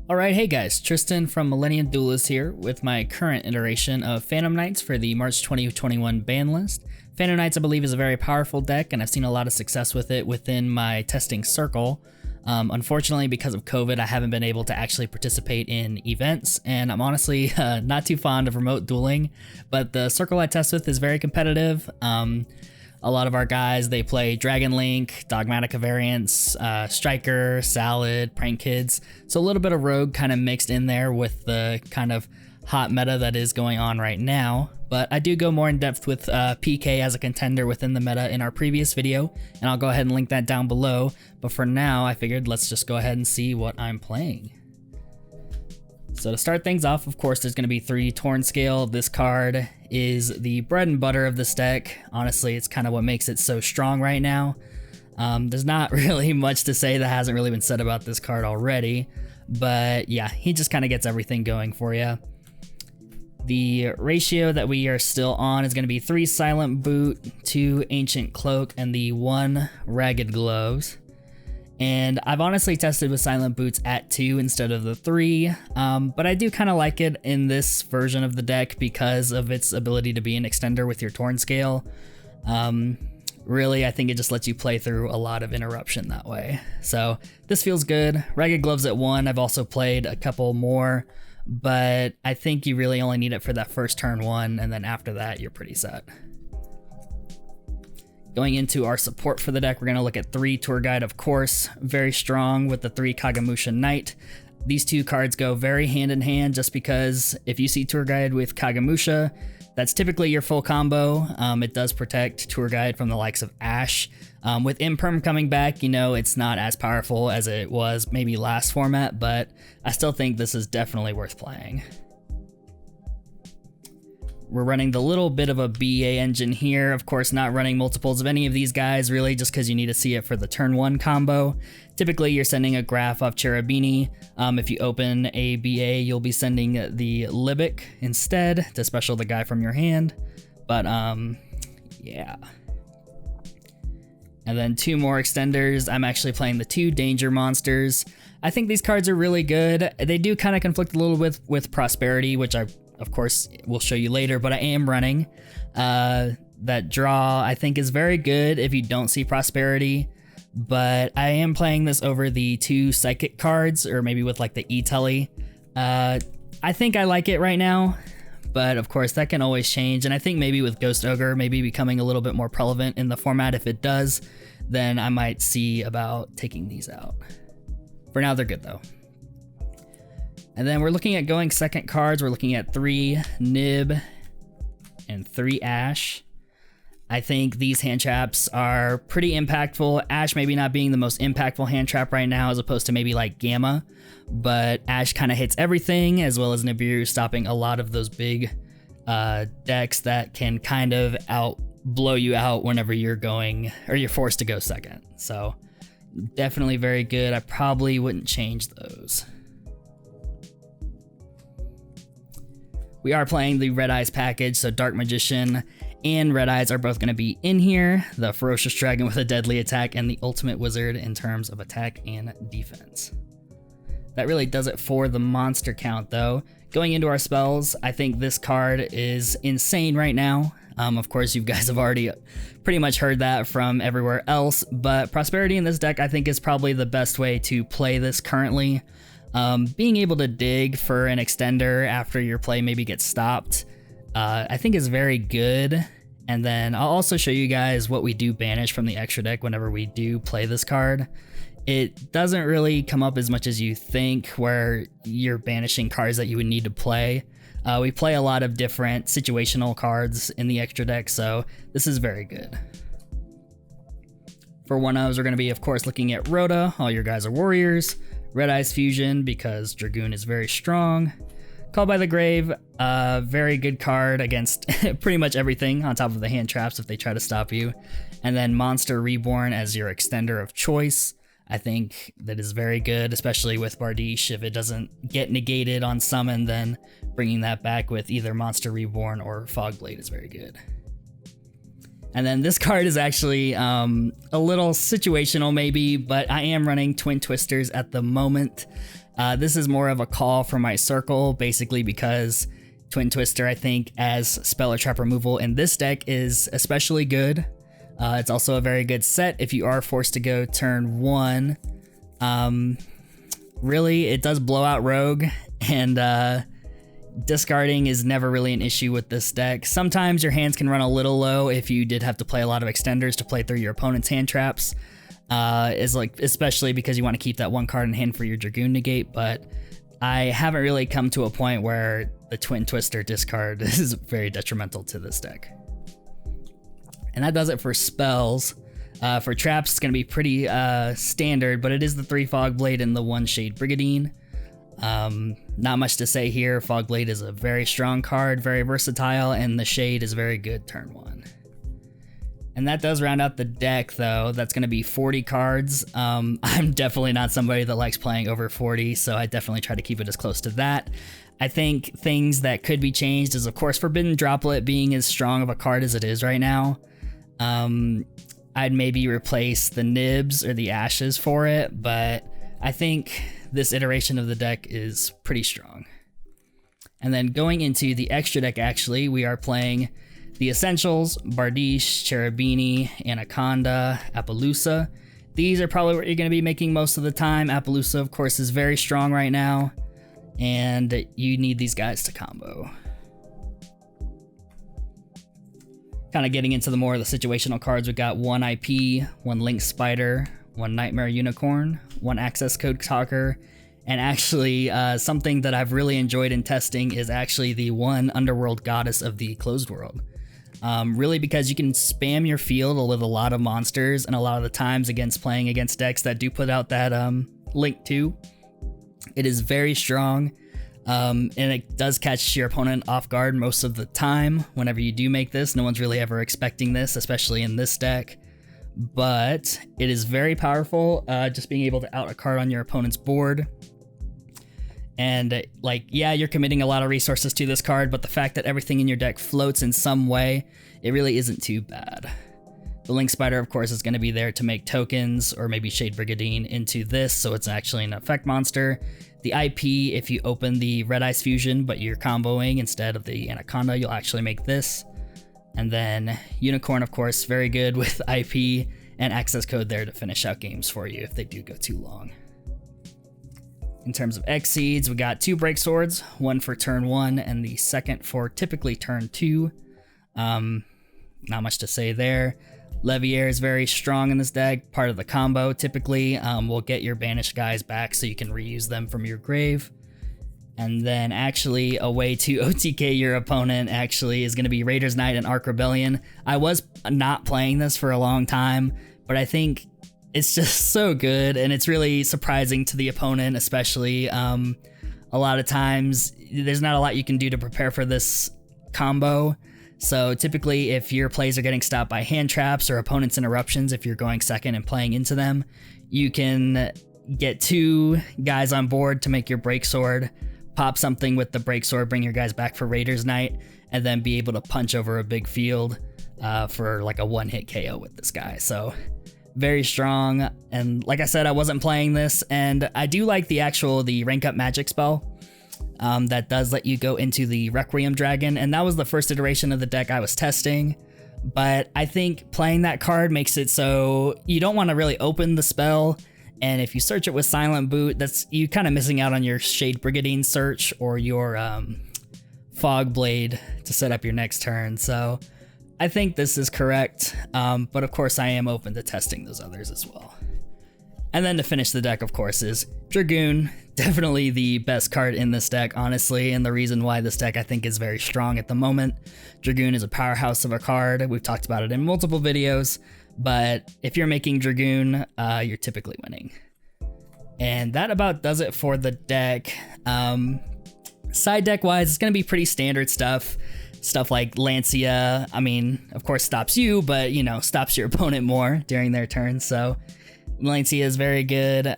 Alright, hey guys, Tristan from Millennium Duelist here with my current iteration of Phantom Knights for the March 2021 ban list. Phantom Knights I believe is a very powerful deck and I've seen a lot of success with it within my testing circle. Unfortunately, because of COVID, I haven't been able to actually participate in events, and I'm honestly not too fond of remote dueling, but the circle I test with is very competitive. A lot of our guys, they play Dragon Link, Dogmatica variants, Striker, Salad, Prank Kids, so a little bit of Rogue kind of mixed in there with the kind of hot meta that is going on right now. But I do go more in depth with PK as a contender within the meta in our previous video, and I'll go ahead and link that down below. But for now, I figured let's just go ahead and see what I'm playing. So to start things off, of course, there's going to be 3 Torn Scale. This card is the bread and butter of this deck. Honestly, it's kind of what makes it so strong right now. There's not really much to say that hasn't really been said about this card already, but yeah, he just kind of gets everything going for you. The ratio that we are still on is going to be 3 Silent Boot, 2 Ancient Cloak, and the 1 Ragged Gloves. And I've honestly tested with Silent Boots at 2 instead of the 3, but I do kind of like it in this version of the deck because of its ability to be an extender with your Torn Scale. Really, I think it just lets you play through a lot of interruption that way. So this feels good. Ragged Gloves at 1, I've also played a couple more, but I think you really only need it for that first turn 1, and then after that, you're pretty set. Going into our support for the deck, we're going to look at 3 Tour Guide, of course, very strong with the 3 Kagemusha Knight. These 2 cards go very hand in hand just because if you see Tour Guide with Kagemusha, that's typically your full combo. It does protect Tour Guide from the likes of Ash. With Imperm coming back, you know, it's not as powerful as it was maybe last format, but I still think this is definitely worth playing. We're running the little bit of a BA engine here, of course not running multiples of any of these guys really just because you need to see it for the turn 1 combo. Typically you're sending a Graph off Cherubini. If you open a BA, you'll be sending the Libic instead to special the guy from your hand. But yeah. And then 2 more extenders. I'm actually playing the 2 Danger Monsters. I think these cards are really good. They do kind of conflict a little bit with Prosperity, which I of course we'll show you later, but I am running. That draw I think is very good if you don't see Prosperity, but I am playing this over the 2 Psychic cards, or maybe with like the E-Telly. I think I like it right now, but of course that can always change, and I think maybe with Ghost Ogre maybe becoming a little bit more prevalent in the format, if it does, then I might see about taking these out. For now they're good though. And then we're looking at going second cards. We're looking at 3 Nib and 3 Ash. I think these hand traps are pretty impactful. Ash maybe not being the most impactful hand trap right now as opposed to maybe like Gamma, but Ash kind of hits everything, as well as Nibiru stopping a lot of those big decks that can kind of blow you out whenever you're going, or you're forced to go second. So definitely very good. I probably wouldn't change those. We are playing the Red Eyes package, so Dark Magician and Red Eyes are both going to be in here. The Ferocious Dragon with a deadly attack, and the Ultimate Wizard in terms of attack and defense. That really does it for the monster count though. Going into our spells, I think this card is insane right now. Of course, you guys have already pretty much heard that from everywhere else, but Prosperity in this deck I think is probably the best way to play this currently. Being able to dig for an extender after your play maybe gets stopped, I think is very good. And then I'll also show you guys what we do banish from the extra deck whenever we do play this card. It doesn't really come up as much as you think, where you're banishing cards that you would need to play. We play a lot of different situational cards in the extra deck, so this is very good. For 1-ofs, we're going to be, of course, looking at Rhoda. All your guys are warriors. Red Eyes Fusion, because Dragoon is very strong. Call by the Grave, very good card against pretty much everything on top of the hand traps if they try to stop you. And then Monster Reborn as your extender of choice. I think that is very good, especially with Bardiche. If it doesn't get negated on summon, then bringing that back with either Monster Reborn or Fogblade is very good. And then this card is actually a little situational maybe, but I am running Twin Twisters at the moment. This is more of a call for my circle, basically because Twin Twister, I think, as spell or trap removal in this deck is especially good. It's also a very good set if you are forced to go turn 1. Really, it does blow out Rogue, and discarding is never really an issue with this deck. Sometimes your hands can run a little low if you did have to play a lot of extenders to play through your opponent's hand traps. Especially because you want to keep that one card in hand for your Dragoon negate, but I haven't really come to a point where the Twin Twister discard is very detrimental to this deck. And that does it for spells. For traps, it's going to be pretty standard, but it is the 3 Fog Blade and the 1 Shade Brigandine. Not much to say here. Fog Blade is a very strong card, very versatile, and the Shade is very good turn 1. And that does round out the deck, though. That's going to be 40 cards. I'm definitely not somebody that likes playing over 40, so I definitely try to keep it as close to that. I think things that could be changed is, of course, Forbidden Droplet being as strong of a card as it is right now. I'd maybe replace the Nibs or the Ashes for it, but I think this iteration of the deck is pretty strong. And then going into the extra deck, actually, we are playing the Essentials, Bardiche, Cherubini, Anaconda, Appaloosa. These are probably what you're going to be making most of the time. Appaloosa, of course, is very strong right now, and you need these guys to combo. Kind of getting into the more of the situational cards, we got 1 IP, 1 Link Spider, 1 Nightmare Unicorn, 1 Access Code Talker, and actually something that I've really enjoyed in testing is actually the 1 Underworld Goddess of the Closed World. Really because you can spam your field with a lot of monsters, and a lot of the times playing against decks that do put out that Link 2, it is very strong. And it does catch your opponent off guard most of the time whenever you do make this. No one's really ever expecting this, especially in this deck. But it is very powerful, just being able to out a card on your opponent's board. And yeah, you're committing a lot of resources to this card, but the fact that everything in your deck floats in some way, it really isn't too bad. The Link Spider, of course, is going to be there to make tokens or maybe Shade Brigandine into this, so it's actually an effect monster. The IP, if you open the Red Eyes Fusion, but you're comboing instead of the Anaconda, you'll actually make this. And then Unicorn, of course, very good with IP and access code there to finish out games for you if they do go too long. In terms of Xseeds, we got 2 Break Swords, 1 for turn 1 and the second for typically turn 2. Not much to say there. Leviair is very strong in this deck, part of the combo typically. Will get your banished guys back so you can reuse them from your grave. And then actually a way to OTK your opponent actually is going to be Raider's Knight and Ark Rebellion. I was not playing this for a long time, but I think it's just so good, and it's really surprising to the opponent, especially. A lot of times there's not a lot you can do to prepare for this combo. So typically if your plays are getting stopped by hand traps or opponent's interruptions, if you're going second and playing into them, you can get 2 guys on board to make your break sword, pop something with the break sword, bring your guys back for Raider's Knight, and then be able to punch over a big field for like a 1-hit KO with this guy. So very strong. And like I said, I wasn't playing this, and I do like the rank up magic spell. That does let you go into the Requiem Dragon, and that was the first iteration of the deck I was testing. But I think playing that card makes it so you don't want to really open the spell, and if you search it with Silent Boot, that's you kind of missing out on your Shade Brigandine search or your Fog Blade to set up your next turn. So I think this is correct, but of course I am open to testing those others as well. And then to finish the deck, of course, is Dragoon. Definitely the best card in this deck, honestly, and the reason why this deck I think is very strong at the moment. Dragoon is a powerhouse of a card. We've talked about it in multiple videos, but if you're making Dragoon, you're typically winning. And that about does it for the deck. Side deck wise, it's going to be pretty standard stuff. Stuff like Lancia, I mean, of course stops you, but stops your opponent more during their turn, so Lancia is very good.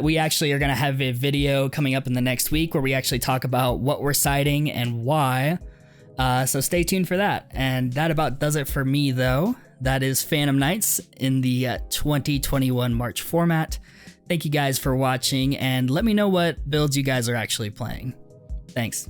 We actually are going to have a video coming up in the next week where we actually talk about what we're siding and why. So stay tuned for that. And that about does it for me, though. That is Phantom Knights in the 2021 March format. Thank you guys for watching, and let me know what builds you guys are actually playing. Thanks.